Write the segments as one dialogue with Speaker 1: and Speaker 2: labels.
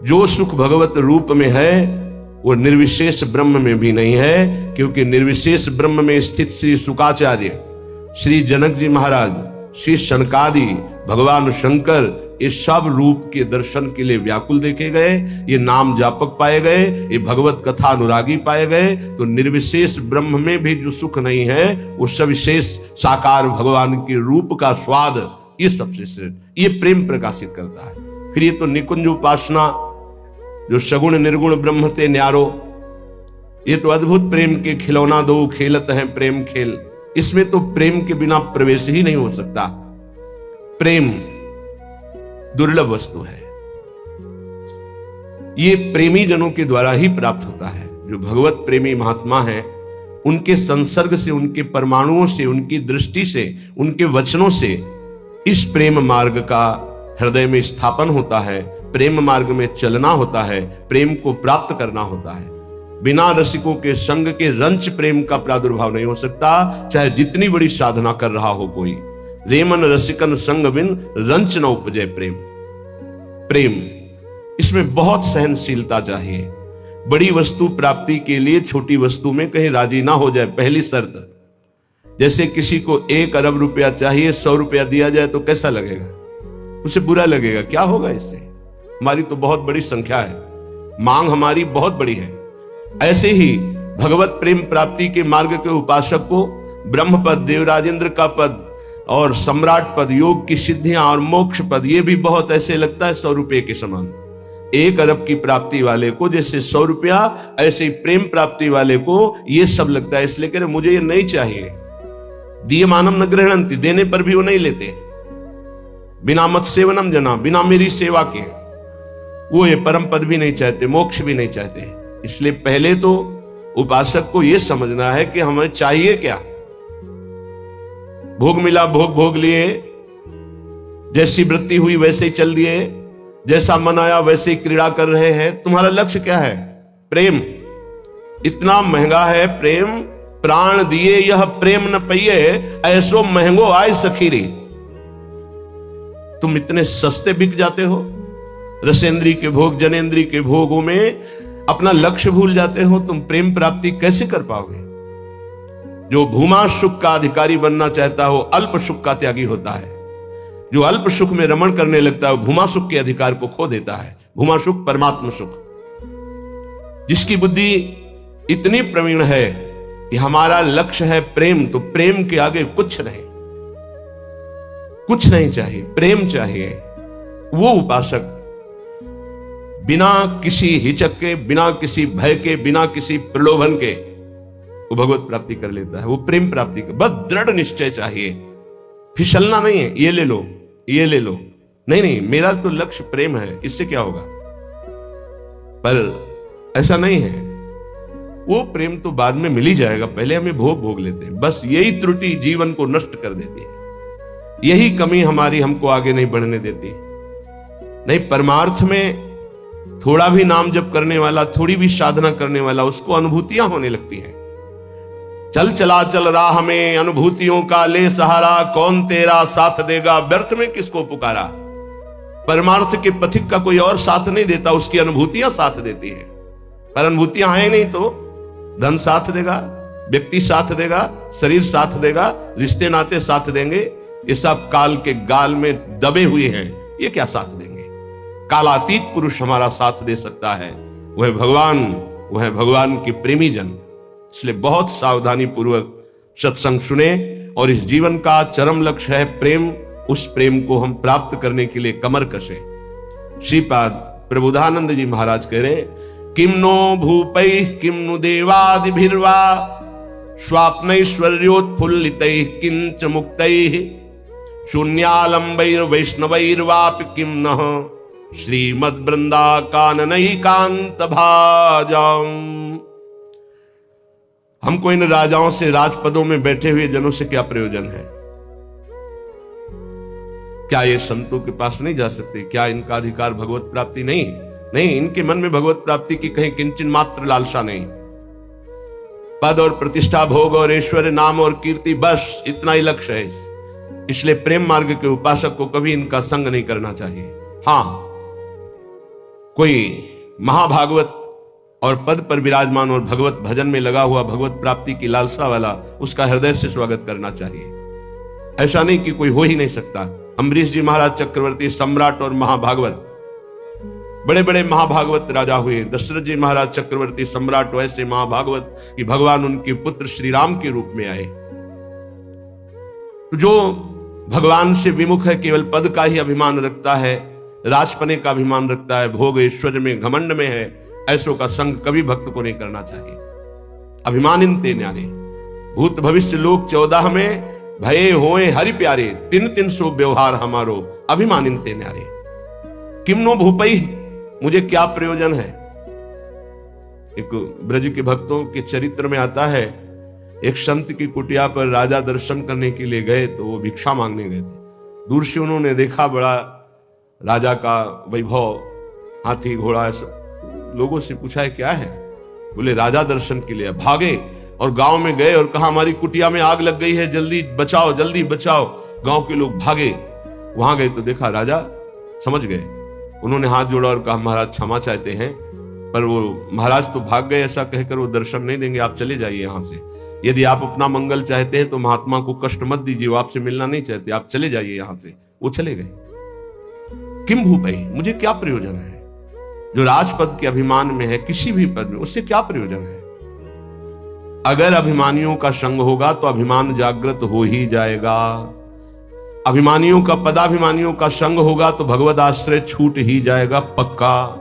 Speaker 1: जो सुख भगवत रूप में है वो निर्विशेष ब्रह्म में भी नहीं है, क्योंकि निर्विशेष ब्रह्म में स्थित श्री शुकाचार्य, श्री जनक जी महाराज, श्री शनकादि, भगवान शंकर, इस सब रूप के दर्शन के लिए व्याकुल देखे गए, ये नाम जापक पाए गए, ये भगवत कथा अनुरागी पाए गए। तो निर्विशेष ब्रह्म में भी जो सुख नहीं है वो सविशेष साकार भगवान के रूप का स्वाद, ये सबसे श्रेष्ठ, ये प्रेम प्रकाशित करता है। फिर ये तो निकुंज उपासना, जो सगुण निर्गुण ब्रह्म ते न्यारो, ये तो अद्भुत प्रेम के खिलौना दो खेलत हैं प्रेम खेल। इसमें तो प्रेम के बिना प्रवेश ही नहीं हो सकता। प्रेम दुर्लभ वस्तु है, ये प्रेमी जनों के द्वारा ही प्राप्त होता है। जो भगवत प्रेमी महात्मा हैं, उनके संसर्ग से, उनके परमाणुओं से, उनकी दृष्टि से, उनके वचनों से इस प्रेम मार्ग का हृदय में स्थापन होता है, प्रेम मार्ग में चलना होता है, प्रेम को प्राप्त करना होता है। बिना रसिकों के संग के रंच प्रेम का प्रादुर्भाव नहीं हो सकता, चाहे जितनी बड़ी साधना कर रहा हो कोई। रेमन रसिकन संग बिन रंच न उपजय प्रेम। प्रेम, इसमें बहुत सहनशीलता चाहिए। बड़ी वस्तु प्राप्ति के लिए छोटी वस्तु में कहीं राजी ना हो जाए, पहली शर्त। जैसे किसी को 1 अरब रुपया चाहिए, 100 रुपया दिया जाए तो कैसा लगेगा? उसे बुरा लगेगा। क्या होगा इससे? हमारी तो बहुत बड़ी संख्या है, मांग हमारी बहुत बड़ी है। ऐसे ही भगवत प्रेम प्राप्ति के मार्ग के उपासक को ब्रह्म पद, देवराजेंद्र का पद और सम्राट पद, योग की सिद्धियां और मोक्ष पद, ये भी बहुत ऐसे लगता है 100 रुपये के समान। 1 अरब की प्राप्ति वाले को जैसे 100 रुपया, ऐसे ही प्रेम प्राप्ति वाले को ये सब लगता है। इसलिए कह रहे मुझे ये नहीं चाहिए। दिए मानम न गृहणंति, देने पर भी वो नहीं लेते। बिना मत सेवनम जना, बिना मेरी सेवा के वो ये परम पद भी नहीं चाहते, मोक्ष भी नहीं चाहते। इसलिए पहले तो उपासक को यह समझना है कि हमें चाहिए क्या। भोग मिला, भोग भोग लिए, जैसी वृत्ति हुई वैसे ही चल दिए, जैसा मन आया वैसे ही क्रीड़ा कर रहे हैं। तुम्हारा लक्ष्य क्या है? प्रेम। इतना महंगा है प्रेम, प्राण दिए यह प्रेम न पइए, ऐसो महंगो आय सखीरी। तुम इतने सस्ते बिक जाते हो, रसेंद्री के भोग, जनेन्द्री के भोगों में अपना लक्ष्य भूल जाते हो। तुम प्रेम प्राप्ति कैसे कर पाओगे? जो भूमा सुख का अधिकारी बनना चाहता हो, अल्प सुख का त्यागी होता है। जो अल्प सुख में रमण करने लगता है, भूमा सुख के अधिकार को खो देता है। भूमा सुख परमात्म सुख। जिसकी बुद्धि इतनी प्रवीण है कि हमारा लक्ष्य है प्रेम, तो प्रेम के आगे कुछ नहीं, कुछ नहीं चाहिए, प्रेम चाहिए। वो उपासक बिना किसी हिचक के, बिना किसी भय के, बिना किसी प्रलोभन के वो भगवत प्राप्ति कर लेता है। वो प्रेम प्राप्ति का बस दृढ़ निश्चय चाहिए, फिसलना नहीं है। ये ले लो, ये ले लो, नहीं नहीं, मेरा तो लक्ष्य प्रेम है, इससे क्या होगा। पर ऐसा नहीं है। वो प्रेम तो बाद में मिल ही जाएगा, पहले हमें भोग लेते हैं। बस यही त्रुटि जीवन को नष्ट कर देती है, यही कमी हमारी हमको आगे नहीं बढ़ने देती। नहीं, परमार्थ में थोड़ा भी नाम जप करने वाला, थोड़ी भी साधना करने वाला, उसको अनुभूतियां होने लगती हैं। चल चला चल राह में अनुभूतियों का ले सहारा, कौन तेरा साथ देगा, व्यर्थ में किसको पुकारा। परमार्थ के पथिक का कोई और साथ नहीं देता, उसकी अनुभूतियां साथ देती है। पर अनुभूतियां हैं नहीं तो धन साथ देगा, व्यक्ति साथ देगा, शरीर साथ देगा, रिश्ते नाते साथ देंगे। ये सब काल के गाल में दबे हुए हैं, ये क्या साथ देंगे। कालातीत पुरुष हमारा साथ दे सकता है, वह भगवान, वह भगवान के प्रेमी जन। इसलिए बहुत सावधानी पूर्वक सत्संग सुने, और इस जीवन का चरम लक्ष्य है प्रेम। उस प्रेम को हम प्राप्त करने के लिए कमर कसे। श्रीपाद प्रबोधानंद जी महाराज कह रहे, किम नो भूपैः किम नु देवादिभिर्वा स्वाप्नैश्वर्योत्फुल्लितैः किंच मुक्तैः शून्यालंबैर्वैष्णवैर्वापि किम नः श्रीमद् वृंदा काननैकांत भाजाम। हमको इन राजाओं से, राजपदों में बैठे हुए जनों से क्या प्रयोजन है? क्या ये संतों के पास नहीं जा सकते? क्या इनका अधिकार भगवत प्राप्ति नहीं? नहीं, इनके मन में भगवत प्राप्ति की कहीं किंचन मात्र लालसा नहीं। पद और प्रतिष्ठा, भोग और ऐश्वर्य, नाम और कीर्ति, बस इतना ही लक्ष्य है। इसलिए प्रेम मार्ग के उपासक को कभी इनका संग नहीं करना चाहिए। हाँ, कोई महाभागवत और पद पर विराजमान और भगवत भजन में लगा हुआ, भगवत प्राप्ति की लालसा वाला, उसका हृदय से स्वागत करना चाहिए। ऐसा नहीं कि कोई हो ही नहीं सकता। अम्बरीश जी महाराज चक्रवर्ती, सम्राट और महाभागवत, बड़े बड़े महाभागवत राजा हुए। दशरथ जी महाराज चक्रवर्ती, सम्राट, वैसे महाभागवत कि भगवान उनके पुत्र श्री राम के रूप में आए। तो जो भगवान से विमुख है, केवल पद का ही अभिमान रखता है, राजपने का अभिमान रखता है, भोग ऐश्वर्य में घमंड में है, ऐसों का संग कभी भक्त को नहीं करना चाहिए। अभिमानिनते न्यारे भूत भविष्य लोक 14 में भये होए हरि प्यारे, 300 व्यवहार हमारो अभिमानिनते न्यारे। किमनो भूपई, मुझे क्या प्रयोजन है। एक ब्रज के भक्तों के चरित्र में आता है, एक संत की कुटिया पर राजा दर्शन करने के लिए गए तो वो भिक्षा मांगने गए थे। दूर से उन्होंने देखा बड़ा राजा का वैभव, हाथी घोड़ा, लोगों से पूछा है क्या है, बोले राजा दर्शन के लिए। भागे और गांव में गए और कहा हमारी कुटिया में आग लग गई है, जल्दी बचाओ, जल्दी बचाओ। गांव के लोग भागे, वहां गए तो देखा राजा समझ गए। उन्होंने हाथ जोड़ा और कहा महाराज क्षमा चाहते हैं, पर वो महाराज तो भाग गए, ऐसा कहकर वो दर्शन नहीं देंगे, आप चले जाइए यहां से। यदि आप अपना मंगल चाहते हैं तो महात्मा को कष्ट मत दीजिए, वो आपसे मिलना नहीं चाहते, आप चले जाइए यहां से। वो चले गए। किम भूपई, मुझे क्या प्रयोजन है। जो राजपद के अभिमान में है, किसी भी पद में, उससे क्या प्रयोजन है। अगर अभिमानियों का संग होगा तो अभिमान जागृत हो ही जाएगा। अभिमानियों का, पदाभिमानियों का संग होगा तो भगवत आश्रय छूट ही जाएगा पक्का।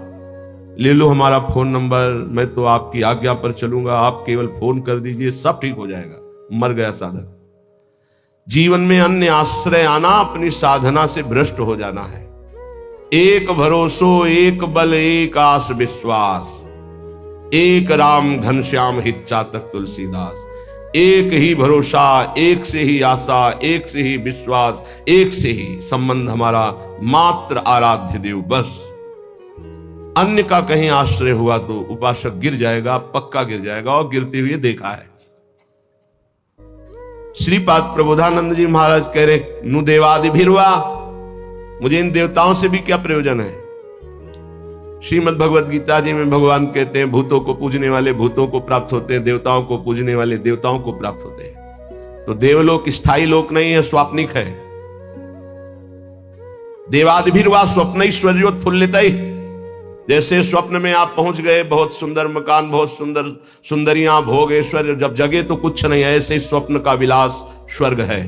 Speaker 1: ले लो हमारा फोन नंबर, मैं तो आपकी आज्ञा पर चलूंगा, आप केवल फोन कर दीजिए, सब ठीक हो जाएगा। मर गया साधक। जीवन में अन्य आश्रय आना अपनी साधना से भ्रष्ट हो जाना है। एक भरोसो, एक बल, एक आस विश्वास, एक राम घनश्याम हित चातक तुलसीदास। एक ही भरोसा, एक से ही आशा, एक से ही विश्वास, एक से ही संबंध हमारा, मात्र आराध्य देव बस। अन्य का कहीं आश्रय हुआ तो उपासक गिर जाएगा, पक्का गिर जाएगा, और गिरते हुए देखा है। श्रीपाद प्रबोधानंद जी महाराज कह रहे, नु देवादि भिरवा, मुझे इन देवताओं से भी क्या प्रयोजन है। श्रीमद् भगवद गीता जी में भगवान कहते हैं, भूतों को पूजने वाले भूतों को प्राप्त होते हैं, देवताओं को पूजने वाले देवताओं को प्राप्त होते हैं। तो देवलोक स्थायी लोक नहीं है, स्वाप्निक है। देवादिभिर्वा स्वप्नैश्वर्योत्फुल्लितैः, जैसे स्वप्न में आप पहुंच गए, बहुत सुंदर मकान, बहुत सुंदर सुंदरियां, भोग ऐश्वर्य, जब जगे तो कुछ नहीं है। ऐसे ही स्वप्न का विलास स्वर्ग है,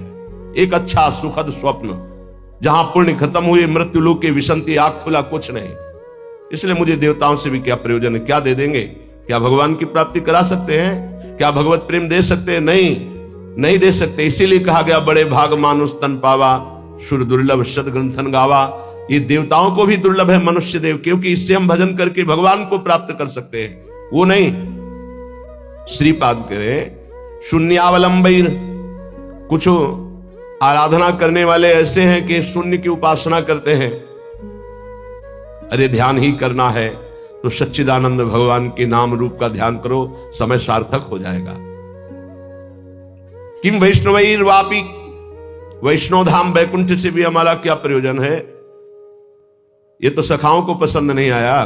Speaker 1: एक अच्छा सुखद स्वप्न, जहां पुण्य खत्म हुए, मृत्यु लोक के विसंति, आग खुला, कुछ नहीं। इसलिए मुझे देवताओं से भी क्या प्रयोजन है। क्या दे देंगे? क्या भगवान की प्राप्ति करा सकते हैं? क्या भगवत प्रेम दे सकते हैं? नहीं दे सकते। इसीलिए कहा गया, बड़े भाग मानुष तन पावा, सुर दुर्लभ शत ग्रंथन गावा। ये देवताओं को भी दुर्लभ है मनुष्य देव, क्योंकि इससे हम भजन करके भगवान को प्राप्त कर सकते हैं, वो नहीं। श्रीपाद करे शून्यावलंबीर, कुछ आराधना करने वाले ऐसे हैं कि शून्य की उपासना करते हैं। अरे ध्यान ही करना है तो सच्चिदानंद भगवान के नाम रूप का ध्यान करो, समय सार्थक हो जाएगा। किम वैष्णवैर वापी, वैष्णव धाम वैकुंठ से भी हमारा क्या प्रयोजन है। ये तो सखाओं को पसंद नहीं आया।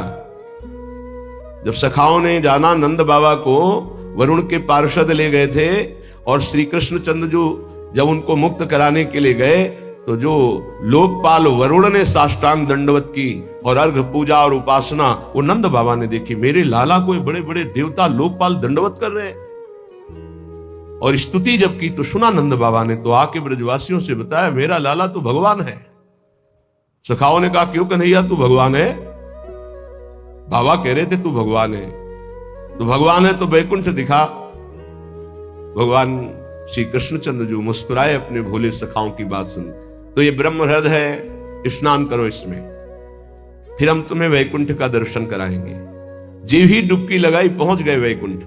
Speaker 1: जब सखाओं ने जाना, नंद बाबा को वरुण के पार्षद ले गए थे, और श्री कृष्ण चंद्र जो जब उनको मुक्त कराने के लिए गए, तो जो लोकपाल वरुण ने साष्टांग दंडवत की और अर्घ पूजा और उपासना वो नंद बाबा ने देखी। मेरे लाला को बड़े बड़े देवता लोकपाल दंडवत कर रहे हैं। और स्तुति जब की तो सुना नंद बाबा ने, तो आके ब्रजवासियों से बताया, मेरा लाला तो भगवान है। सखाओं ने कहा, क्यों कन्हैया तू भगवान है? बाबा कह रहे थे तू भगवान है। तो भगवान है तो वैकुंठ दिखा। भगवान श्री कृष्णचंद्र जो मुस्कुराए अपने भोले सखाओं की बात सुन, तो ये ब्रह्म हृदय है, स्नान करो इसमें, फिर हम तुम्हें वैकुंठ का दर्शन कराएंगे। जी ही डुबकी लगाई, पहुंच गए वैकुंठ।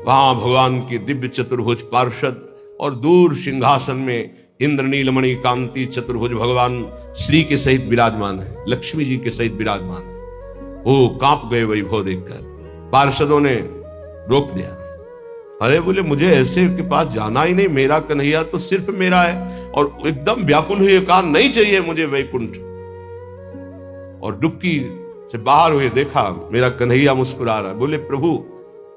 Speaker 1: वहां भगवान की दिव्य चतुर्भुज पार्षद, और दूर सिंहासन में इंद्र नीलमणि कांति चतुर्भुज भगवान श्री के सहित विराजमान है, लक्ष्मी जी के सहित विराजमान है। वो कांप गए वैभव देखकर। पार्षदों ने रोक दिया। अरे बोले, मुझे ऐसे के पास जाना ही नहीं, मेरा कन्हैया तो सिर्फ मेरा है। और एकदम व्याकुल हुए, कहा नहीं चाहिए मुझे वैकुंठ। और डुबकी से बाहर हुए, देखा मेरा कन्हैया मुस्कुरा रहा है। बोले प्रभु,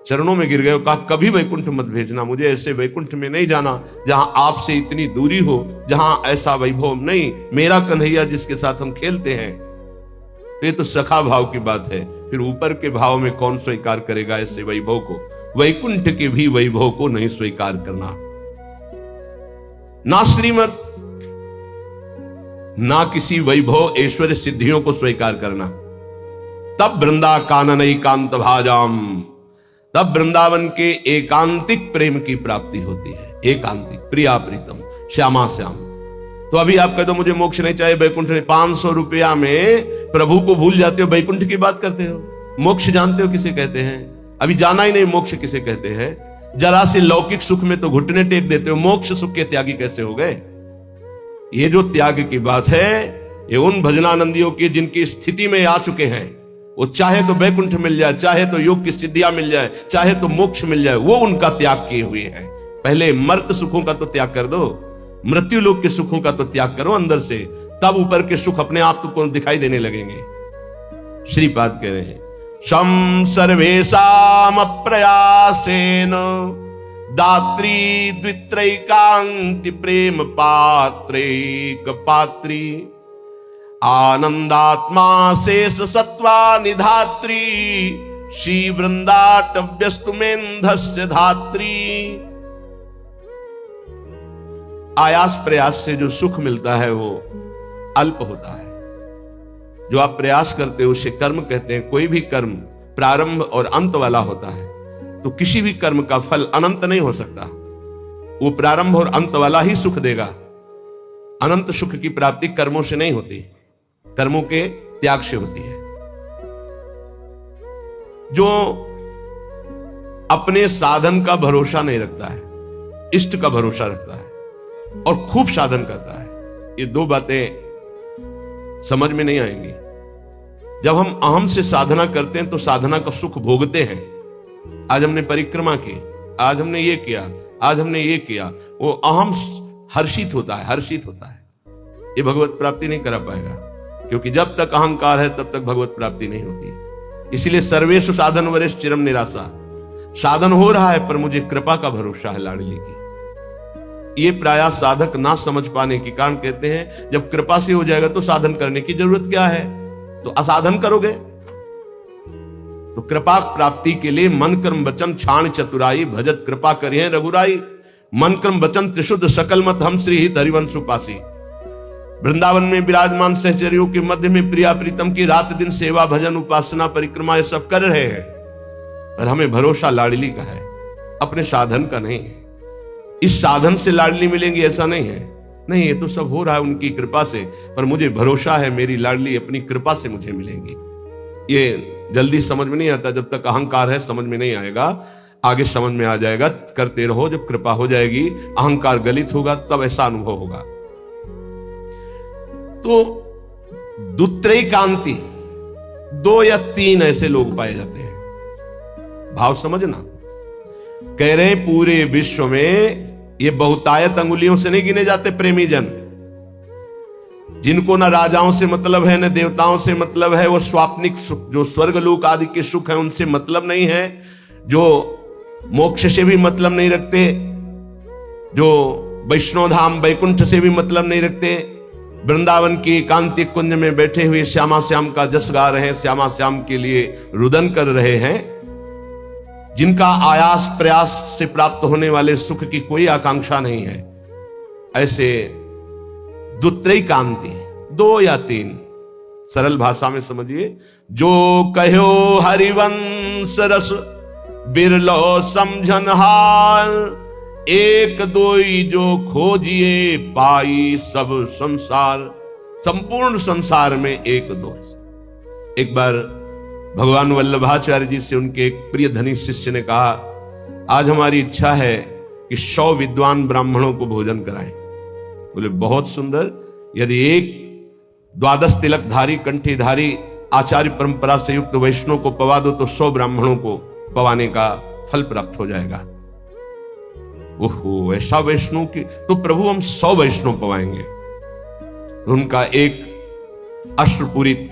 Speaker 1: चरणों में गिर गए, कहा कभी वैकुंठ मत भेजना, मुझे ऐसे वैकुंठ में नहीं जाना जहां आपसे इतनी दूरी हो, जहां ऐसा वैभव नहीं। मेरा कन्हैया जिसके साथ हम खेलते हैं, तो ये तो सखा भाव की बात है, फिर ऊपर के भाव में कौन स्वीकार करेगा ऐसे वैभव को? वैकुंठ के भी वैभव को नहीं स्वीकार करना, ना श्रीमत, ना किसी वैभव ऐश्वर्य सिद्धियों को स्वीकार करना। तब वृंदा कानन एकांत भाजाम, तब वृंदावन के एकांतिक प्रेम की प्राप्ति होती है। एकांतिक, प्रिया प्रीतम, श्यामा श्याम। तो अभी आप कह दो मुझे मोक्ष नहीं चाहिए, वैकुंठ नहीं, 500 रुपया में प्रभु को भूल जाते हो, वैकुंठ की बात करते हो। मोक्ष जानते हो किसे कहते हैं? अभी जाना ही नहीं मोक्ष किसे कहते हैं। जरा से लौकिक सुख में तो घुटने टेक देते हो, मोक्ष सुख के त्यागी कैसे हो गए? ये जो त्याग की बात है, ये उन भजनानंदियों की जिनकी स्थिति में आ चुके हैं। वो चाहे तो वैकुंठ मिल जाए, चाहे तो योग की सिद्धियां मिल जाए, चाहे तो मोक्ष मिल जाए, वो उनका त्याग किए हुए हैं। पहले मर्त सुखों का तो त्याग कर दो, मृत्यु लोक के सुखों का तो त्याग करो अंदर से, तब ऊपर के सुख अपने आप तुमको दिखाई देने लगेंगे। श्रीपाद कह रहे हैं, शम सर्वेषाम अप्रयासेन दात्री द्वित्रैकांति प्रेम पात्रैक पात्री आनंदात्मा शेष सत्वा निधात्री श्री वृंदाटव्यस्तुमेंधस्य धात्री। आयास प्रयास से जो सुख मिलता है वो अल्प होता है। जो आप प्रयास करते हो उसे कर्म कहते हैं। कोई भी कर्म प्रारंभ और अंत वाला होता है, तो किसी भी कर्म का फल अनंत नहीं हो सकता। वो प्रारंभ और अंत वाला ही सुख देगा। अनंत सुख की प्राप्ति कर्मों से नहीं होती, कर्मों के त्याग से होती है। जो अपने साधन का भरोसा नहीं रखता है, इष्ट का भरोसा रखता है और खूब साधन करता है, ये दो बातें समझ में नहीं आएंगी। जब हम अहम से साधना करते हैं तो साधना का सुख भोगते हैं। आज हमने परिक्रमा की, आज हमने ये किया, आज हमने ये किया, वो अहम हर्षित होता है, हर्षित होता है। ये भगवत प्राप्ति नहीं करा पाएगा, क्योंकि जब तक अहंकार है तब तक भगवत प्राप्ति नहीं होती। इसीलिए सर्वेषु साधन वरेश चिरम निराशा। साधन हो रहा है पर मुझे कृपा का भरोसा है लाडली की। ये प्रायः साधक ना समझ पाने के कारण कहते हैं जब कृपा से हो जाएगा तो साधन करने की जरूरत क्या है, तो असाधन करोगे। तो कृपा प्राप्ति के लिए मन कर्म वचन छाण चतुराई भजत कृपा करिए रघुराई। मन कर्म वचन त्रिशुद्ध सकल मत हम श्री हित हरिवंश उपासी। वृंदावन में विराजमान सहचर्यों के मध्य में प्रिया प्रीतम की रात दिन सेवा भजन उपासना परिक्रमा ये सब कर रहे हैं, पर हमें भरोसा लाडली का है, अपने साधन का नहीं है। इस साधन से लाडली मिलेंगी ऐसा नहीं है, नहीं, ये तो सब हो रहा है उनकी कृपा से, पर मुझे भरोसा है मेरी लाडली अपनी कृपा से मुझे मिलेंगी। ये जल्दी समझ में नहीं आता, जब तक अहंकार है समझ में नहीं आएगा, आगे समझ में आ जाएगा। करते रहो, जब कृपा हो जाएगी, अहंकार गलित होगा, तब ऐसा अनुभव होगा। तो दुत्रैकांति, 2 या 3 ऐसे लोग पाए जाते हैं। भाव समझना, कह रहे पूरे विश्व में ये बहुतायत अंगुलियों से नहीं गिने जाते प्रेमी जन, जिनको ना राजाओं से मतलब है न देवताओं से मतलब है। वो स्वाप्निक सुख, जो स्वर्ग लोक आदि के सुख है उनसे मतलब नहीं है, जो मोक्ष से भी मतलब नहीं रखते, जो वैष्णो धाम वैकुंठ से भी मतलब नहीं रखते, वृंदावन की एकांतिक कुंज में बैठे हुए श्यामा श्याम का जस गा रहे हैं, श्यामा श्याम के लिए रुदन कर रहे हैं, जिनका आयास प्रयास से प्राप्त होने वाले सुख की कोई आकांक्षा नहीं है, ऐसे दुत्रैकांति, 2 या 3, सरल भाषा में समझिए। जो कहो हरिवंश रस बिरलो समझन हाल, एक दोई जो खोजिए पाई सब संसार। संपूर्ण संसार में एक दो। एक बार भगवान वल्लभाचार्य जी से उनके एक प्रिय धनी शिष्य ने कहा, आज हमारी इच्छा है कि 100 विद्वान ब्राह्मणों को भोजन कराएं। बोले बहुत सुंदर, यदि एक 12 तिलकधारी कंठीधारी आचार्य परंपरा से युक्त वैष्णव को पवा दो तो 100 ब्राह्मणों को पवाने का फल प्राप्त हो जाएगा। ओहो, ऐसा वैष्णव की, तो प्रभु हम 100 वैष्णव पवाएंगे। तो उनका एक अश्रुपूरित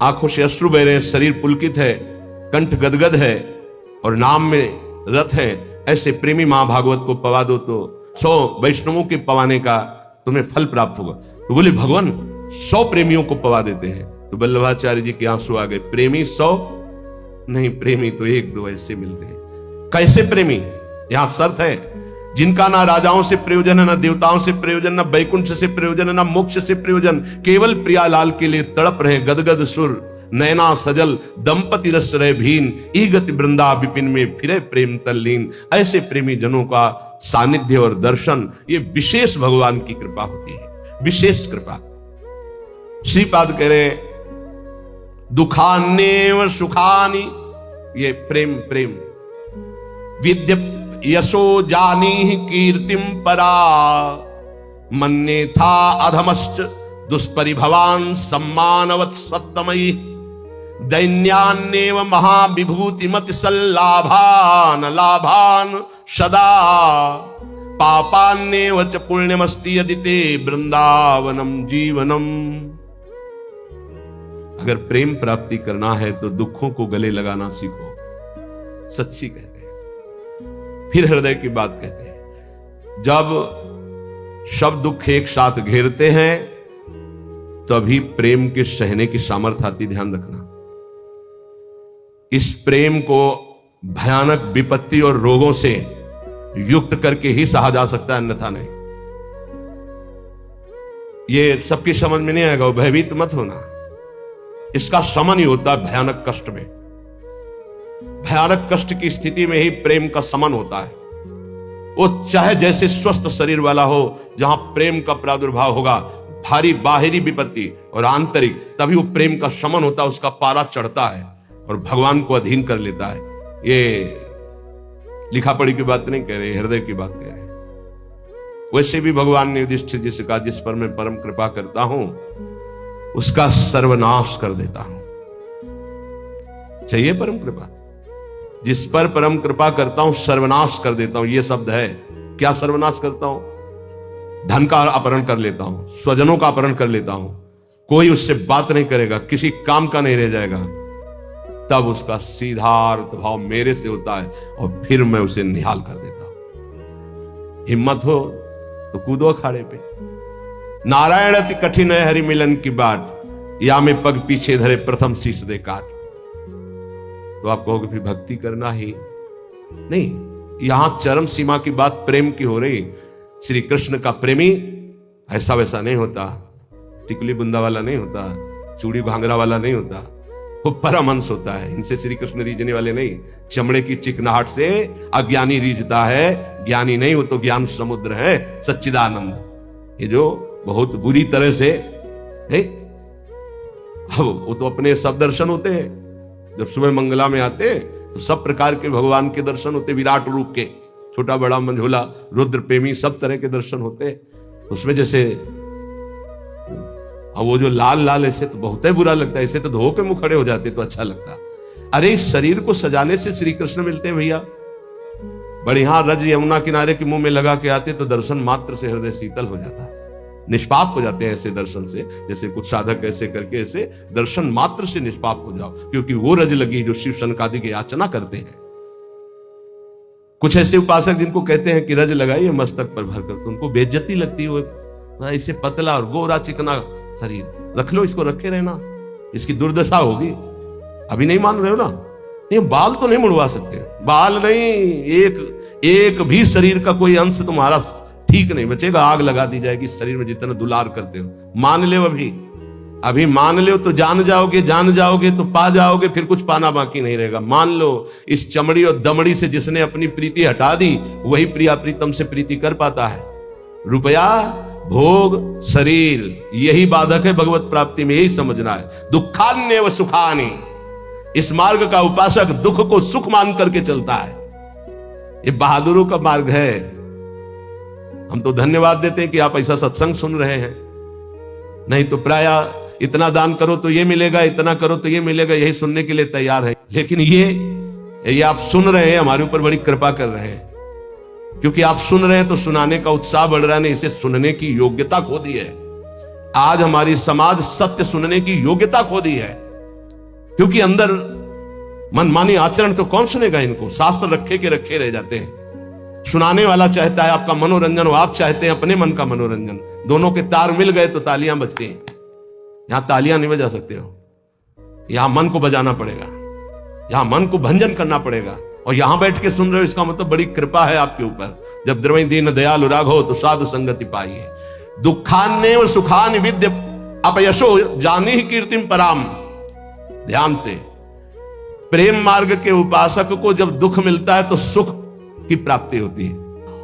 Speaker 1: आंखों से अश्रु बह रहे हैं, शरीर पुलकित है, कंठ गदगद है और नाम में रत है, ऐसे प्रेमी महाभागवत को पवा दो तो 100 वैष्णवों के पवाने का तुम्हें फल प्राप्त होगा। तो बोले भगवान 100 प्रेमियों को पवा देते हैं। तो वल्लभाचार्य जी के आंसू आ गए, प्रेमी 100 नहीं, प्रेमी तो 1-2 ऐसे मिलते हैं। कैसे प्रेमी? यहां शर्त है, जिनका ना राजाओं से प्रयोजन है, ना देवताओं से प्रयोजन, ना वैकुंठ से प्रयोजन है, ना मोक्ष से प्रयोजन, केवल प्रियालाल के लिए तड़प रहे गदगद सुर, नैना सजल दंपति रस रहे भीन, ईगति वृंदा विपिन में फिरे प्रेम तल्लीन। ऐसे प्रेमी जनों का सानिध्य और दर्शन, ये विशेष भगवान की कृपा होती है, विशेष कृपा। श्रीपाद कह रहे दुखान्येव सुखानि, ये प्रेम प्रेम। विद्य यशो जानी कीर्तिम परा, मन्ये था अधमश्च दुष्परिभवान सम्मानवत् सत्तमयी, दैन्यान्येव महाविभूतिमति सल्लाभान लाभान सदा, पापान्येव च पुण्यमस्ति यदि ते वृंदावनम जीवनम। अगर प्रेम प्राप्ति करना है तो दुखों को गले लगाना सीखो, सच्ची कहते हैं। फिर हृदय की बात कहते हैं, जब सब दुख एक साथ घेरते हैं तभी प्रेम के सहने की सामर्थ्य आती। ध्यान रखना, इस प्रेम को भयानक विपत्ति और रोगों से युक्त करके ही सहा जा सकता है, अन्यथा नहीं। ये सबकी समझ में नहीं आएगा, भयभीत मत होना। इसका समन ही होता है भयानक कष्ट में। भयानक कष्ट की स्थिति में ही प्रेम का समन होता है। वो चाहे जैसे स्वस्थ शरीर वाला हो, जहां प्रेम का प्रादुर्भाव होगा, भारी बाहरी विपत्ति और आंतरिक, तभी वो प्रेम का समन होता है, उसका पारा चढ़ता है और भगवान को अधीन कर लेता है। ये लिखा पढ़ी की बात नहीं कह रहे, हृदय की बात कह रहे। वैसे भी भगवान ने युधिष्ठिर जी से कहा, जिस पर मैं परम कृपा करता हूं उसका सर्वनाश कर देता हूं। चाहिए परम कृपा? जिस पर परम कृपा करता हूं सर्वनाश कर देता हूं, यह शब्द है। क्या सर्वनाश करता हूं? धन का अपहरण कर लेता हूं, स्वजनों का अपहरण कर लेता हूं, कोई उससे बात नहीं करेगा, किसी काम का नहीं रह जाएगा। तब उसका सीधा भाव मेरे से होता है और फिर मैं उसे निहाल कर देता हूं। हिम्मत हो तो कूदो अखाड़े पे। नारायण अति कठिन है हरि मिलन की बाट, या में पग पीछे धरे प्रथम शीश दे काट। तो आप कहोगे फिर भक्ति करना ही नहीं। यहां चरम सीमा की बात प्रेम की हो रही। श्री कृष्ण का प्रेमी ऐसा वैसा नहीं होता, टिकुली बुंदा वाला नहीं होता, चूड़ी भांगरा वाला नहीं होता, वो परमहंस होता है। इनसे श्री कृष्ण रीझने वाले नहीं। चमड़े की चिकनाहट से अज्ञानी रीझता है, ज्ञानी नहीं, वो तो ज्ञान समुद्र है, सच्चिदानंद। ये जो बहुत बुरी तरह से है, अब वो तो अपने सब दर्शन होते हैं। जब सुबह मंगला में आते तो सब प्रकार के भगवान के दर्शन होते, विराट रूप के, छोटा बड़ा मंझोला रुद्र प्रेमी सब तरह के दर्शन होते। उसमें जैसे अब वो जो लाल लाल ऐसे तो बहुत ही बुरा लगता है, ऐसे तो धो के मुंह खड़े हो जाते तो अच्छा लगता। अरे इस शरीर को सजाने से श्री कृष्ण मिलते हैं भैया। बढ़िया रज यमुना किनारे के मुंह में लगा के आते तो दर्शन मात्र से हृदय शीतल हो जाता, निष्पाप हो जाते हैं ऐसे दर्शन से। जैसे कुछ साधक ऐसे करके ऐसे दर्शन मात्र से निष्पाप हो जाओ, क्योंकि वो रज लगी जो शिव शनकादि की याचना करते हैं। कुछ ऐसे उपासक जिनको कहते हैं कि रज लगाइए मस्तक पर भरकर, तो उनको बेइज्जती लगती है। वो ऐसे पतला और गोरा चिकना शरीर रख लो, इसको रखे रहना, इसकी दुर्दशा होगी। अभी नहीं मान रहे हो ना? नहीं, बाल तो नहीं मुड़वा सकते, बाल नहीं, एक भी शरीर का कोई अंश तुम्हारा ठीक नहीं बचेगा, आग लगा दी जाएगी शरीर में जितना दुलार करते हो। मान ले अभी मान लो तो जान जाओगे तो पा जाओगे, फिर कुछ पाना बाकी नहीं रहेगा। मान लो इस चमड़ी और दमड़ी से जिसने अपनी प्रीति हटा दी, वही प्रिया प्रीतम से प्रीति कर पाता है। रुपया, भोग, शरीर, यही बाधक है भगवत प्राप्ति में, यही समझना है। दुखान्य व सुखानि, इस मार्ग का उपासक दुख को सुख मान करके चलता है। ये बहादुरों का मार्ग है। हम तो धन्यवाद देते हैं कि आप ऐसा सत्संग सुन रहे हैं, नहीं तो प्रायः इतना दान करो तो ये मिलेगा, इतना करो तो ये मिलेगा, यही सुनने के लिए तैयार है। लेकिन ये आप सुन रहे हैं, हमारे ऊपर बड़ी कृपा कर रहे हैं, क्योंकि आप सुन रहे हैं तो सुनाने का उत्साह बढ़ रहा है, इसे सुनने की योग्यता खो दी है। आज हमारी समाज सत्य सुनने की योग्यता खो दी है। क्योंकि अंदर मनमानी आचरण तो कौन सुनेगा इनको, शास्त्र रखे के रखे रह जाते हैं। सुनाने वाला चाहता है आपका मनोरंजन, और आप चाहते हैं अपने मन का मनोरंजन। दोनों के तार मिल गए तो तालियां बजती हैं। यहां तालियां नहीं बजा सकते हो, यहां मन को बजाना पड़ेगा, यहां मन को भंजन करना पड़ेगा। और यहां बैठ के सुन रहे हो, इसका मतलब बड़ी कृपा है आपके ऊपर। जब द्रवई दीन दयालु राघो तो साधु संगति पाई है। दुखान्य सुखान विद्य अपयशो जानी ही कीर्तिम पराम। ध्यान से, प्रेम मार्ग के उपासक को जब दुख मिलता है तो सुख की प्राप्ति होती है।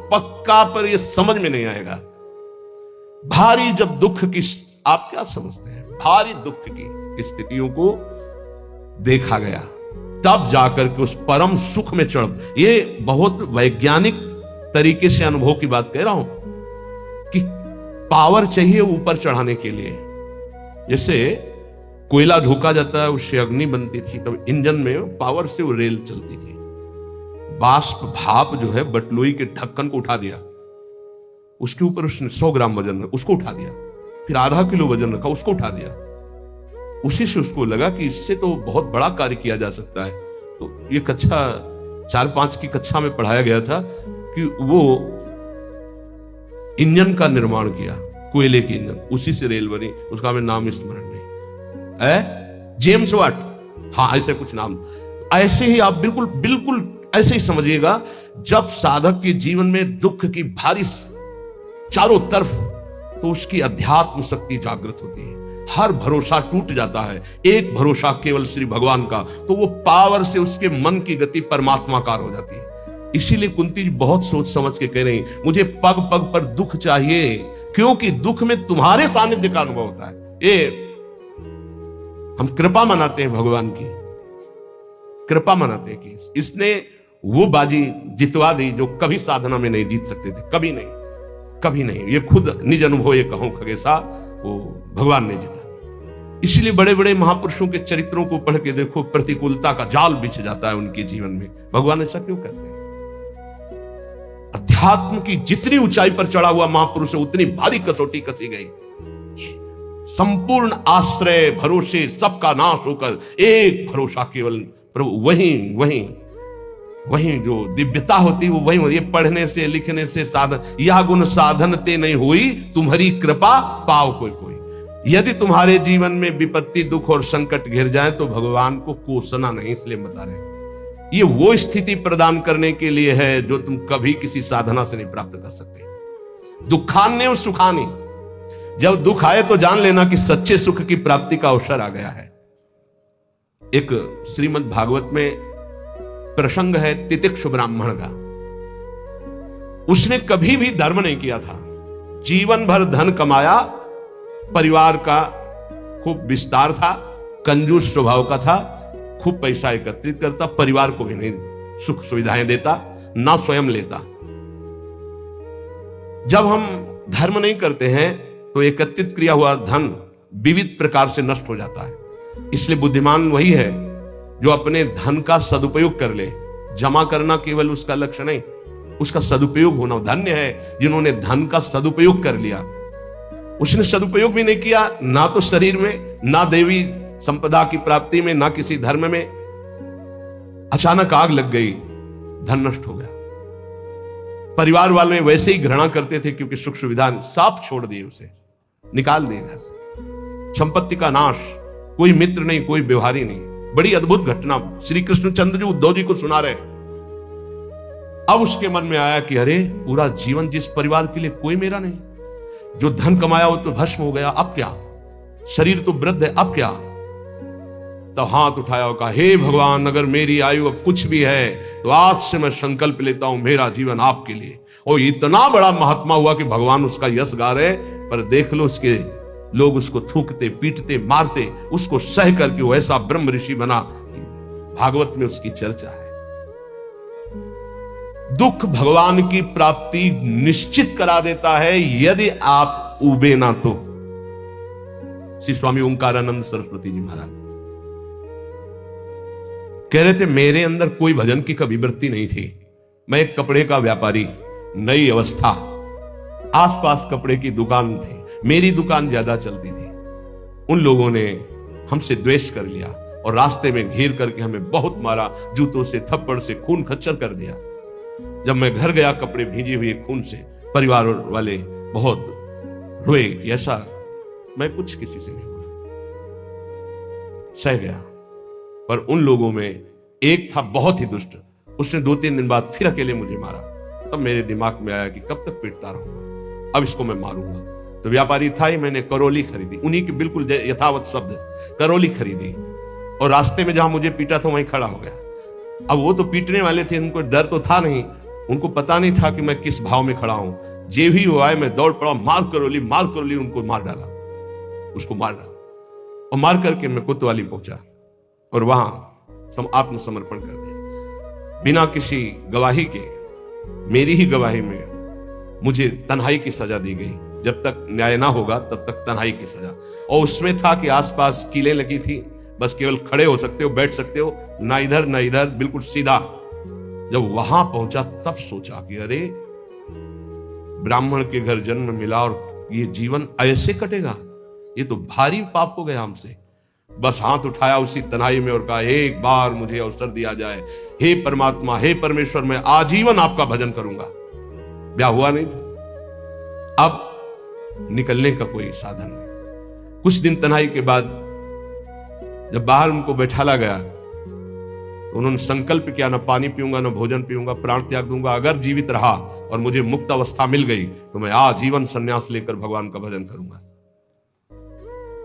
Speaker 1: पक्का पर यह समझ में नहीं आएगा। भारी जब दुख की, आप क्या समझते हैं, भारी दुख की स्थितियों को देखा गया, तब जाकर के उस परम सुख में चढ़। ये बहुत वैज्ञानिक तरीके से अनुभव की बात कह रहा हूं कि पावर चाहिए ऊपर चढ़ाने के लिए। जैसे कोयला झोंका जाता है, उससे अग्नि बनती थी, तब इंजन में पावर से वो रेल चलती थी। बाष्प भाप जो है बटलोई के ढक्कन को उठा दिया, उसके ऊपर उसने 100 ग्राम वजन उसको उठा दिया, फिर आधा किलो वजन रखा, उसको उठा दिया। उसी से उसको लगा कि इससे तो बहुत बड़ा कार्य किया जा सकता है। तो ये कक्षा 4-5 की कक्षा में पढ़ाया गया था कि वो इंजन का निर्माण किया, कोयले की इंजन, उसी से रेल बनी। उसका हमें नाम स्मरण नहीं है, जेम्स वाट, हाँ ऐसे कुछ नाम। ऐसे ही आप बिल्कुल बिल्कुल ऐसे ही समझिएगा। जब साधक के जीवन में दुख की भारी चारों तरफ, तो उसकी अध्यात्म शक्ति जागृत होती है। हर भरोसा टूट जाता है, एक भरोसा केवल श्री भगवान का, तो वो पावर से उसके मन की गति परमात्माकार हो जाती है। इसीलिए कुंती जी बहुत सोच समझ के कह रही, मुझे पग पग पर दुख चाहिए, क्योंकि दुख में तुम्हारे सानिध्य का अनुभव होता है। ये हम कृपा मनाते हैं, भगवान की कृपा मनाते हैं कि इसने वो बाजी जितवा दी जो कभी साधना में नहीं जीत सकते थे, कभी नहीं, कभी नहीं। ये खुद निज अनुभव ये कहूं खगेशा, वो भगवान ने जिता। इसीलिए बड़े बड़े महापुरुषों के चरित्रों को पढ़ के देखो, प्रतिकूलता का जाल बिछ जाता है उनके जीवन में। भगवान ऐसा क्यों करते हैं? अध्यात्म की जितनी ऊंचाई पर चढ़ा हुआ महापुरुष है, उतनी भारी कसौटी कसी गई। संपूर्ण आश्रय भरोसे सबका नाश होकर एक भरोसा केवल प्रभु, वही जो दिव्यता होती वो वही। ये पढ़ने से लिखने से साधन, यह गुण साधन ते नहीं हुई, तुम्हारी कृपा पाओ कोई कोई। यदि तुम्हारे जीवन में विपत्ति दुख और संकट घिर जाए तो भगवान को कोसना नहीं, इसलिए बता रहे। ये वो स्थिति प्रदान करने के लिए है जो तुम कभी किसी साधना से नहीं प्राप्त कर सकते। दुखान्य और सुखानी, जब दुख आए तो जान लेना कि सच्चे सुख की प्राप्ति का अवसर आ गया है। एक श्रीमद् भागवत में प्रसंग है तितिक्षु ब्राह्मण का। उसने कभी भी धर्म नहीं किया था, जीवन भर धन कमाया, परिवार का खूब विस्तार था, कंजूस स्वभाव का था, खूब पैसा एकत्रित करता, परिवार को भी नहीं सुख सुविधाएं देता, ना स्वयं लेता। जब हम धर्म नहीं करते हैं तो एकत्रित किया हुआ धन विविध प्रकार से नष्ट हो जाता है। इसलिए बुद्धिमान वही है जो अपने धन का सदुपयोग कर ले। जमा करना केवल उसका लक्ष्य नहीं, उसका सदुपयोग होना। धन्य है जिन्होंने धन का सदुपयोग कर लिया। उसने सदुपयोग भी नहीं किया, ना तो शरीर में, ना देवी संपदा की प्राप्ति में, ना किसी धर्म में। अचानक आग लग गई, धन नष्ट हो गया। परिवार वाले वैसे ही घृणा करते थे क्योंकि सुख सुविधा साफ छोड़ दिए, उसे निकाल दिए घर से। संपत्ति का नाश, कोई मित्र नहीं, कोई व्यवहारी नहीं। बड़ी अद्भुत घटना श्री कृष्णचंद्र जी उद्धव जी को सुना रहे। अब उसके मन में आया कि अरे, पूरा जीवन जिस परिवार के लिए कोई मेरा नहीं, जो धन कमाया वो तो भस्म हो गया, अब क्या? शरीर तो वृद्ध है, अब क्या? तो हाथ उठाया और कहा, हे भगवान, अगर मेरी आयु अब कुछ भी है तो आज से मैं संकल्प लेता हूं मेरा जीवन आपके लिए। और इतना बड़ा महात्मा हुआ कि भगवान उसका यश गा रहे, पर देख लो उसके लोग उसको थूकते, पीटते, मारते, उसको सह करके वो ऐसा ब्रह्म ऋषि बना कि भागवत में उसकी चर्चा है। दुख भगवान की प्राप्ति निश्चित करा देता है यदि आप उबे ना तो। श्री स्वामी ओंकारानंद सरस्वती जी महाराज कह रहे थे, मेरे अंदर कोई भजन की कभी वृत्ति नहीं थी। मैं एक कपड़े का व्यापारी, नई अवस्था, आसपास कपड़े की दुकान थी, मेरी दुकान ज्यादा चलती थी। उन लोगों ने हमसे द्वेष कर लिया और रास्ते में घेर करके हमें बहुत मारा, जूतों से, थप्पड़ से, खून खच्चर कर दिया। जब मैं घर गया कपड़े भीजे हुए खून से, परिवार वाले बहुत रोए कि ऐसा, मैं कुछ किसी से नहीं बोला, सह गया। पर उन लोगों में एक था बहुत ही दुष्ट, उसने 2-3 दिन बाद फिर अकेले मुझे मारा। तब मेरे दिमाग में आया कि कब तक पीटता रहूंगा, अब इसको मैं मारूंगा। तो व्यापारी था ही, मैंने करौली खरीदी, उन्हीं के बिल्कुल यथावत शब्द, करौली खरीदी, और रास्ते में जहां मुझे पीटा था वहीं खड़ा हो गया। अब वो तो पीटने वाले थे, उनको डर तो था नहीं, उनको पता नहीं था कि मैं किस भाव में खड़ा हूं। जे भी हुआ है मैं दौड़ पड़ा, मार करौली, उनको मार डाला, उसको मार डाला, और मार करके मैं कोतवाली पहुंचा और वहां आत्मसमर्पण कर दिया, बिना किसी गवाही के। मेरी ही गवाही में मुझे तन्हाई की सजा दी गई, जब तक न्याय ना होगा तब तक तन्हाई की सजा। और उसमें था कि आसपास कीलें लगी थी, बस केवल खड़े हो सकते हो, बैठ सकते हो, ना इधर ना इधर, बिल्कुल सीधा। जब वहां पहुंचा तब सोचा कि अरे, ब्राह्मण के घर जन्म मिला और ये जीवन ऐसे कटेगा, ये तो भारी पाप हो गया हमसे। बस हाथ उठाया उसी तन्हाई में और कहा, एक बार मुझे अवसर दिया जाए, हे परमात्मा, हे परमेश्वर, मैं आजीवन आपका भजन करूंगा। ब्याह हुआ नहीं था, अब निकलने का कोई साधन नहीं। कुछ दिन तन्हाई के बाद जब बाहर उनको बैठाला गया, तो उन्होंने संकल्प किया, न पानी पीऊंगा, न भोजन पीऊंगा, प्राण त्याग दूंगा। अगर जीवित रहा और मुझे मुक्त अवस्था मिल गई तो मैं आजीवन संन्यास लेकर भगवान का भजन करूंगा।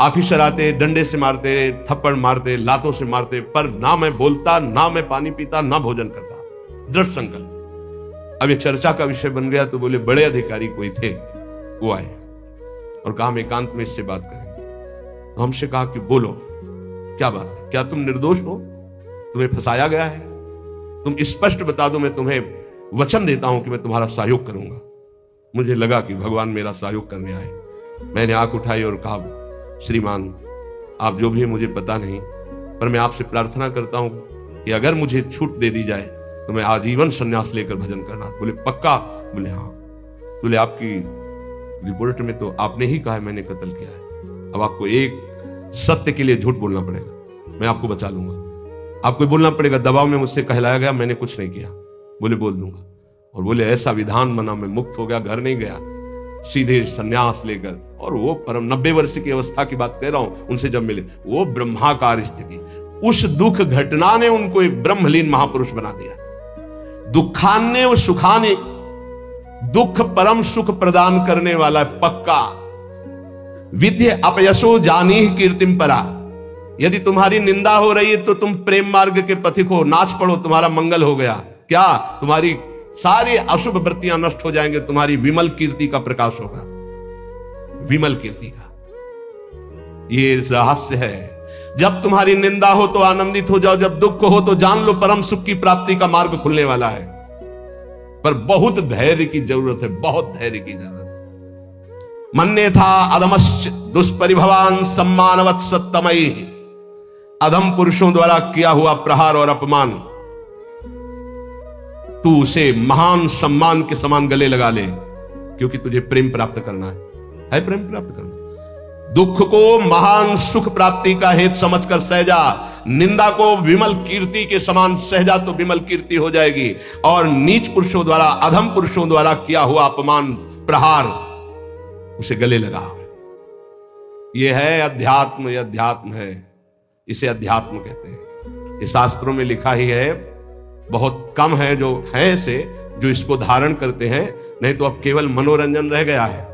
Speaker 1: ऑफिसर आते, डंडे से मारते, थप्पड़ मारते, लातों से मारते, पर ना मैं बोलता, ना मैं पानी पीता, ना भोजन करता। दृढ़ संकल्प। अब ये चर्चा का विषय बन गया, तो बोले बड़े अधिकारी कोई थे, वो आए और कहा हम एकांत में इससे बात करेंगे। तो हमसे कहा कि बोलो, क्या बात है, क्या तुम निर्दोष हो, तुम्हें फंसाया गया है, तुम स्पष्ट बता दो, मैं तुम्हें वचन देता हूं कि मैं तुम्हारा सहयोग करूंगा। मुझे लगा कि भगवान मेरा सहयोग करने आए। मैंने आंख उठाई और कहा, श्रीमान, आप जो भी है मुझे पता नहीं, पर मैं आपसे प्रार्थना करता हूं कि अगर मुझे छूट दे दी जाए तो मैं आजीवन संन्यास लेकर भजन करना। बोले पक्का? बोले हाँ। बोले आपकी रिपोर्ट में तो आपने ही कहा है मैंने कत्ल किया है, अब आपको एक सत्य के लिए झूठ बोलना पड़ेगा, मैं आपको बचा लूंगा। आपको बोलना पड़ेगा, दबाव में मुझसे कहलाया गया, मैंने कुछ नहीं किया। बोले बोल दूंगा। और बोले ऐसा विधान बना, मैं मुक्त हो गया, घर नहीं गया, सीधे सन्यास लेकर। और वो परम 90 वर्ष की अवस्था की बात कह रहा हूं, उनसे जब मिले, वो ब्रह्माकार स्थिति, उस दुख घटना ने उनको एक ब्रह्मलीन महापुरुष बना दिया। दुखान्य व सुखाने, दुख परम सुख प्रदान करने वाला पक्का। विद्य अपयशो जानी कीर्तिम परा। यदि तुम्हारी निंदा हो रही है तो तुम प्रेम मार्ग के पथिक हो, नाच पड़ो, तुम्हारा मंगल हो गया। क्या? तुम्हारी सारी अशुभ वृत्तियां नष्ट हो जाएंगे, तुम्हारी विमल कीर्ति का प्रकाश होगा, विमल कीर्ति का। ये रहस्य है। जब तुम्हारी निंदा हो तो आनंदित हो जाओ, जब दुख हो तो जान लो परम सुख की प्राप्ति का मार्ग खुलने वाला है। पर बहुत धैर्य की जरूरत है, बहुत धैर्य की जरूरत। मन्ने था अधमश्च दुष्परिभवान सम्मानवत् सत्तमयी। अधम पुरुषों द्वारा किया हुआ प्रहार और अपमान, तू उसे महान सम्मान के समान गले लगा ले, क्योंकि तुझे प्रेम प्राप्त करना है प्रेम प्राप्त करना। दुख को महान सुख प्राप्ति का हेतु समझकर सहजा, निंदा को विमल कीर्ति के समान सहजा तो विमल कीर्ति हो जाएगी। और नीच पुरुषों द्वारा, अधम पुरुषों द्वारा किया हुआ अपमान, प्रहार, उसे गले लगा। यह है अध्यात्म, यह अध्यात्म है, इसे अध्यात्म कहते हैं। ये शास्त्रों में लिखा ही है, बहुत कम है जो है ऐसे जो इसको धारण करते हैं, नहीं तो अब केवल मनोरंजन रह गया है।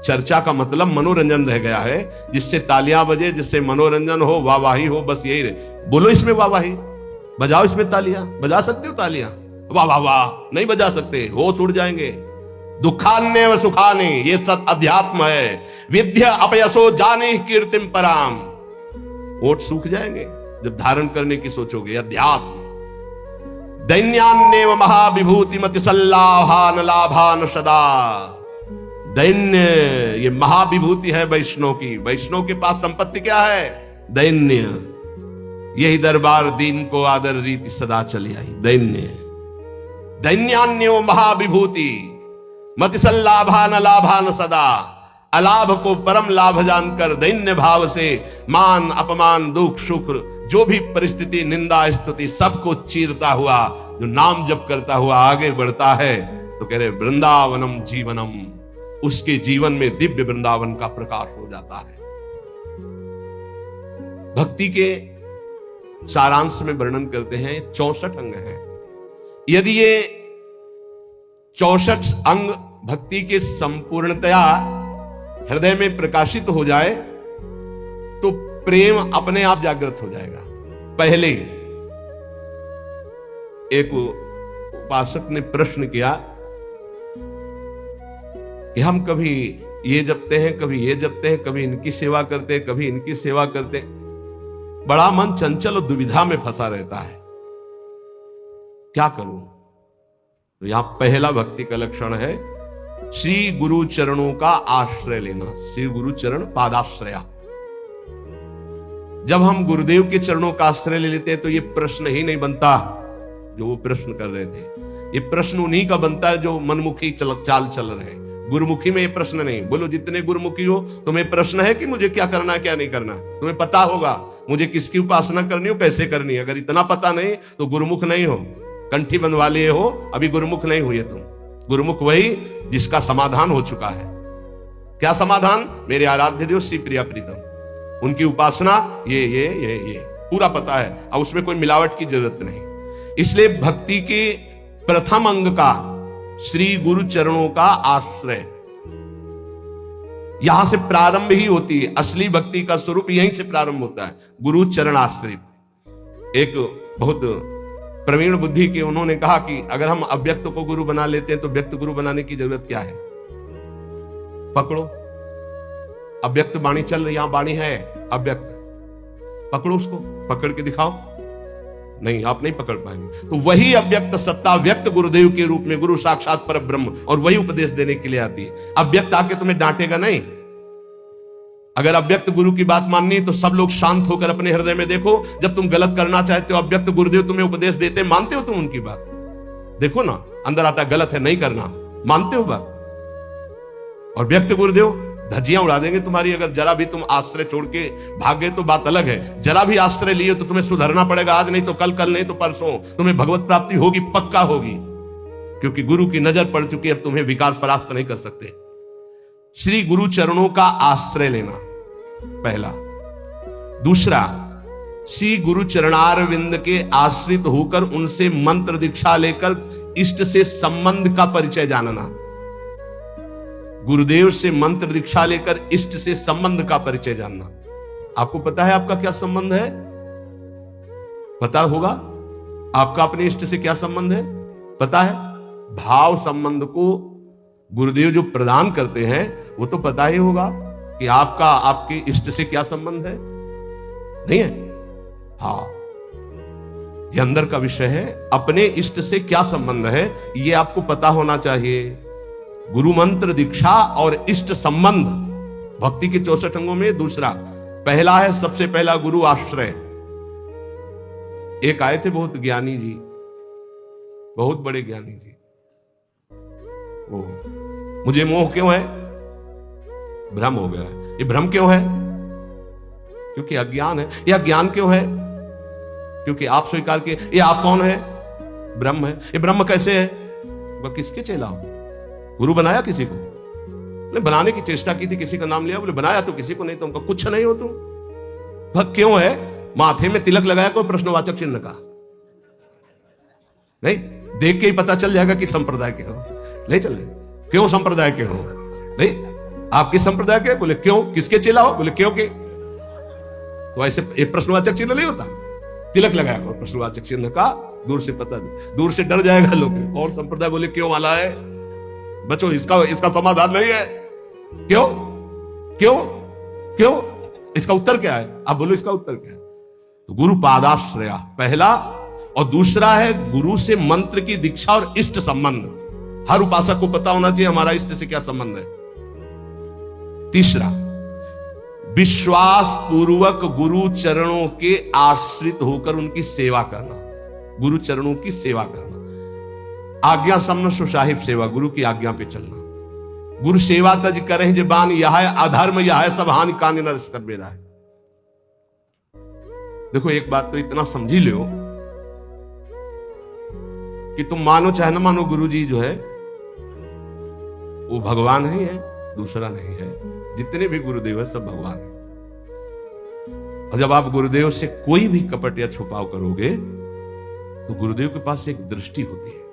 Speaker 1: चर्चा का मतलब मनोरंजन रह गया है, जिससे तालियां बजे, जिससे मनोरंजन हो, वाहवाही हो, बस यही रहे। बोलो इसमें वाहवाही, बजाओ इसमें तालियां, बजा सकते हो तालियां? वाह वाह वाह नहीं बजा सकते, होश उड़ जाएंगे। दुखान्य व सुखाने, ये सत अध्यात्म है। विद्या अपयसो जाने कीर्तिम पराम, ओठ सूख जाएंगे जब धारण करने की सोचोगे। अध्यात्म। दैन्यान्य व महाविभूति मति सल्लाभान लाभान सदा। दैन्य, ये महाविभूति है वैष्णव की। वैष्णव के पास संपत्ति क्या है? दैन्य। यही दरबार दीन को आदर रीति सदा चली आई। दैन्य, दैन्यान्य व महाविभूति मति सल्लाभान लाभान सदा। अलाभ को परम लाभ जानकर दैन्य भाव से मान अपमान दुख सुख जो भी परिस्थिति, निंदा, स्तुति, सबको चीरता हुआ जो नाम जप करता हुआ आगे बढ़ता है, तो कह रहे वृंदावनम जीवनम, उसके जीवन में दिव्य वृंदावन का प्रकाश हो जाता है। भक्ति के सारांश में वर्णन करते हैं 64 अंग हैं। यदि ये 64 अंग भक्ति के संपूर्णतया हृदय में प्रकाशित हो जाए तो प्रेम अपने आप जागृत हो जाएगा। पहले एक उपासक ने प्रश्न किया कि हम कभी ये जपते हैं, कभी ये जपते हैं, कभी इनकी सेवा करते हैं, कभी इनकी सेवा करते हैं, बड़ा मन चंचल और दुविधा में फंसा रहता है, क्या करूं? तो यहां पहला भक्ति का लक्षण है श्री गुरु चरणों का आश्रय लेना। श्री गुरु चरण पादाश्रया। जब हम गुरुदेव के चरणों का आश्रय ले लेते हैं तो ये प्रश्न ही नहीं बनता जो वो प्रश्न कर रहे थे। ये प्रश्न उन्हीं का बनता है जो मनमुखी चाल चल रहे हैं। गुरुमुखी में ये प्रश्न नहीं। बोलो जितने गुरुमुखी हो, तुम्हें प्रश्न है कि मुझे क्या करना क्या नहीं करना? तुम्हें पता होगा मुझे किसकी उपासना करनी हो, कैसे करनी है। अगर इतना पता नहीं तो गुरुमुख नहीं हो, कंठी बंधवा लिए हो, अभी गुरुमुख नहीं हुए तुम। गुरुमुख वही जिसका समाधान हो चुका है। क्या समाधान? मेरे आराध्य देव श्री प्रिया प्रीतम, उनकी उपासना ये पूरा पता है और उसमें कोई मिलावट की जरूरत नहीं। इसलिए भक्ति के प्रथम अंग का श्री गुरु चरणों का आश्रय, यहां से प्रारंभ ही होती है। असली भक्ति का स्वरूप यहीं से प्रारंभ होता है, गुरु चरण आश्रित। एक बहुत प्रवीण बुद्धि के उन्होंने कहा कि अगर हम अव्यक्त को गुरु बना लेते हैं तो व्यक्त गुरु बनाने की जरूरत क्या है? पकड़ो, अव्यक्त वाणी चल रही, यहां वाणी है अव्यक्त, पकड़ो उसको, पकड़ के दिखाओ। नहीं, आप नहीं पकड़ पाएंगे। तो वही अव्यक्त सत्ता व्यक्त गुरुदेव के रूप में, गुरु साक्षात पर ब्रह्म, और वही उपदेश देने के लिए आती है। अव्यक्त आके तुम्हें डांटेगा नहीं। अगर अव्यक्त गुरु की बात माननी तो सब लोग शांत होकर अपने हृदय में देखो। जब तुम गलत करना चाहते हो, अव्यक्त गुरुदेव तुम्हें उपदेश देते, मानते हो तुम उनकी बात? देखो ना, अंदर आता गलत है, नहीं करना, मानते हो बात? और व्यक्त गुरुदेव धज्जियां उड़ा देंगे तुम्हारी। अगर जरा भी तुम आश्रय छोड़ के भाग गए तो बात अलग है। जरा भी आश्रय लिए तो तुम्हें सुधरना पड़ेगा। आज नहीं तो कल, कल नहीं तो परसों तुम्हें भगवत प्राप्ति होगी, पक्का होगी, क्योंकि गुरु की नजर पड़ चुकी है। अब तुम्हें विकार परास्त नहीं कर सकते। श्री गुरु चरणों का आश्रय लेना पहला। दूसरा, श्री गुरु चरणारविंद के आश्रित होकर उनसे मंत्र दीक्षा लेकर इष्ट से संबंध का परिचय जानना। गुरुदेव से मंत्र दीक्षा लेकर इष्ट से संबंध का परिचय जानना। आपको पता है आपका क्या संबंध है? पता होगा आपका अपने इष्ट से क्या संबंध है? पता है? भाव संबंध को गुरुदेव जो प्रदान करते हैं वो तो पता ही होगा कि आपका आपके इष्ट से क्या संबंध है, नहीं है? हाँ, ये अंदर का विषय है। अपने इष्ट से क्या संबंध है ये आपको पता होना चाहिए। गुरु मंत्र दीक्षा और इष्ट संबंध भक्ति के 64 अंगों में दूसरा। पहला है, सबसे पहला गुरु आश्रय। एक आए थे बहुत ज्ञानी जी, बहुत बड़े ज्ञानी जी। वो मुझे मोह क्यों है? भ्रम हो गया है। ये भ्रम क्यों है? क्योंकि अज्ञान है। यह ज्ञान क्यों है? क्योंकि आप स्वीकार किए। ये आप कौन है? ब्रह्म है। ये ब्रह्म कैसे है? वह किसके चेला हो? गुरु बनाया किसी को? ने बनाने की चेष्टा की थी, किसी का नाम लिया, बोले बनाया तो किसी को नहीं, तुमको कुछ नहीं हो तुम। भक्त क्यों है? माथे में तिलक लगाया कोई प्रश्नवाचक चिन्ह का? नहीं, देख के ही पता चल जाएगा कि संप्रदाय के हो। नहीं चल रहे, क्यों संप्रदाय के हो? नहीं, आप किस संप्रदाय के? बोले क्यों, किसके चेला हो? बोले क्यों के। तो ऐसे एक प्रश्नवाचक चिन्ह नहीं होता, तिलक लगाया कोई प्रश्नवाचक चिन्ह का, दूर से पता नहीं, दूर से डर जाएगा लोग। और संप्रदाय बोले क्यों वाला है? बच्चों, इसका समाधान नहीं है। क्यों क्यों क्यों? इसका उत्तर क्या है? आप बोलो इसका उत्तर क्या है? तो गुरु पादाश्रया पहला, और दूसरा है गुरु से मंत्र की दीक्षा और इष्ट संबंध। हर उपासक को पता होना चाहिए हमारा इष्ट से क्या संबंध है। तीसरा, विश्वास पूर्वक गुरु चरणों के आश्रित होकर उनकी सेवा करना। गुरु चरणों की सेवा करना, आज्ञा समन सुसाहिब सेवा, गुरु की आज्ञा पे चलना। गुरु सेवा तज करें जबान, यह है अधर्म, यह है सब हानि कान न कर बेरा है। देखो एक बात तो इतना समझी लो कि तुम मानो चाहे ना मानो, गुरुजी जो है वो भगवान ही है, दूसरा नहीं है। जितने भी गुरुदेव है सब भगवान है। और जब आप गुरुदेव से कोई भी कपट या छुपाव करोगे तो गुरुदेव के पास एक दृष्टि होती है।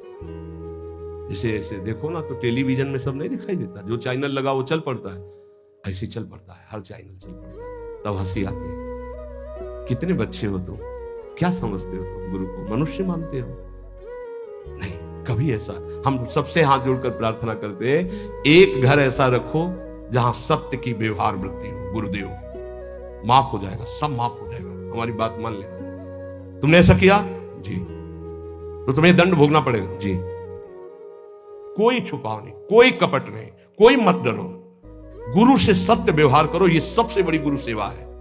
Speaker 1: जैसे ऐसे देखो ना तो टेलीविजन में सब नहीं दिखाई देता, जो चैनल लगा वो चल पड़ता है, ऐसे चल पड़ता है, हर चैनल चल पड़ता है, तब हंसी आती है। कितने बच्चे हो तुम, क्या समझते हो तुम गुरु को, मनुष्य मानते हो? नहीं, कभी ऐसा। हम सबसे हाथ जोड़कर प्रार्थना करते हैं, एक घर ऐसा रखो जहां सत्य की व्यवहार वृत्ति हो। गुरुदेव माफ हो जाएगा, सब माफ हो जाएगा, हमारी बात मान लेना। तुमने ऐसा किया जी तो तुम्हें दंड भोगना पड़ेगा जी। कोई छुपाव नहीं, कोई कपट नहीं, कोई मत डरो, गुरु से सत्य व्यवहार करो, ये सबसे बड़ी गुरु सेवा है।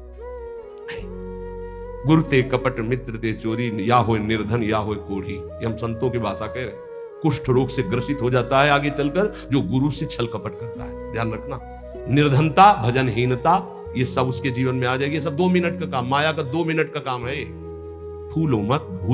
Speaker 1: गुरु ते कपट मित्र ते चोरी, या हो निर्धन या हो कोढ़ी, ये हम संतों की भाषा कह रहे हैं। कुष्ठ रोग से ग्रसित हो जाता है आगे चलकर जो गुरु से छल कपट करता है, ध्यान रखना। निर्धनता, भजनहीनता, ये सब उसके जीवन में आ जाएगी। ये सब 2 मिनट का काम, माया का 2 मिनट का काम है। फूलो मत, भूल